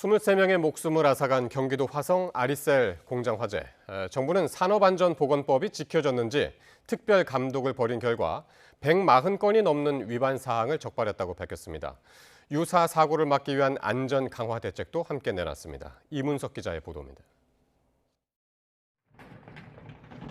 23명의 목숨을 앗아간 경기도 화성 아리셀 공장 화재. 정부는 산업안전보건법이 지켜졌는지 특별 감독을 벌인 결과 140건이 넘는 위반 사항을 적발했다고 밝혔습니다. 유사 사고를 막기 위한 안전 강화 대책도 함께 내놨습니다. 이문석 기자의 보도입니다.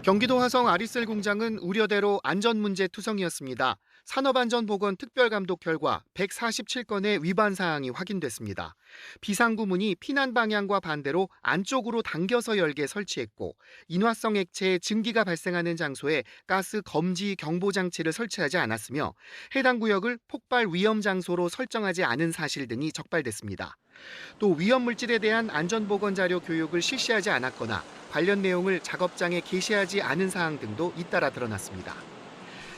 경기도 화성 아리셀 공장은 우려대로 안전문제 투성이었습니다. 산업안전보건 특별감독 결과 147건의 위반 사항이 확인됐습니다. 비상구문이 피난 방향과 반대로 안쪽으로 당겨서 열게 설치했고 인화성 액체의 증기가 발생하는 장소에 가스 검지 경보 장치를 설치하지 않았으며 해당 구역을 폭발 위험 장소로 설정하지 않은 사실 등이 적발됐습니다. 또 위험 물질에 대한 안전보건 자료 교육을 실시하지 않았거나 관련 내용을 작업장에 게시하지 않은 사항 등도 잇따라 드러났습니다.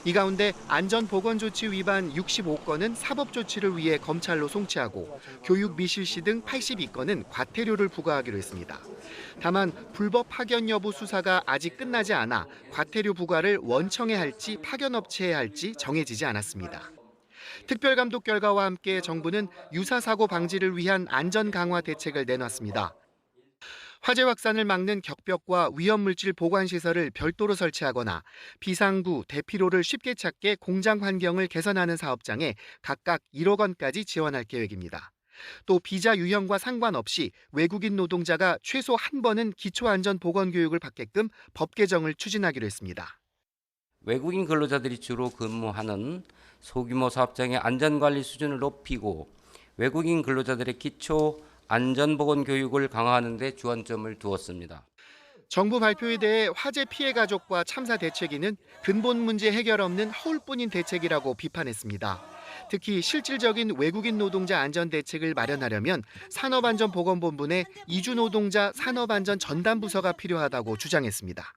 이 가운데 안전보건조치 위반 65건은 사법조치를 위해 검찰로 송치하고 교육 미실시 등 82건은 과태료를 부과하기로 했습니다. 다만 불법 파견 여부 수사가 아직 끝나지 않아 과태료 부과를 원청에 할지 파견업체에 할지 정해지지 않았습니다. 특별감독 결과와 함께 정부는 유사사고 방지를 위한 안전 강화 대책을 내놨습니다. 화재 확산을 막는 격벽과 위험물질 보관시설을 별도로 설치하거나 비상구, 대피로를 쉽게 찾게 공장 환경을 개선하는 사업장에 각각 1억 원까지 지원할 계획입니다. 또 비자 유형과 상관없이 외국인 노동자가 최소 한 번은 기초안전보건교육을 받게끔 법 개정을 추진하기로 했습니다. 외국인 근로자들이 주로 근무하는 소규모 사업장의 안전관리 수준을 높이고 외국인 근로자들의 기초 안전보건 교육을 강화하는 데 주안점을 두었습니다. 정부 발표에 대해 화재 피해 가족과 참사 대책위는 근본 문제 해결 없는 허울뿐인 대책이라고 비판했습니다. 특히 실질적인 외국인 노동자 안전 대책을 마련하려면 산업안전보건본부 내 이주노동자 산업안전 전담부서가 필요하다고 주장했습니다.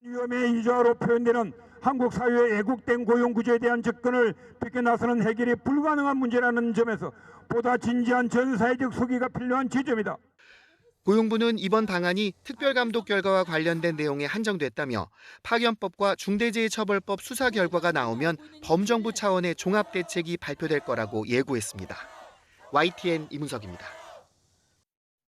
위험의 이자로 표현되는 한국 사회의 애국된 고용구조에 대한 접근을 벗겨나서는 해결이 불가능한 문제라는 점에서 보다 진지한 전사회적 소기가 필요한 지점이다. 고용부는 이번 방안이 특별감독 결과와 관련된 내용에 한정됐다며 파견법과 중대재해처벌법 수사 결과가 나오면 범정부 차원의 종합대책이 발표될 거라고 예고했습니다. YTN 이문석입니다.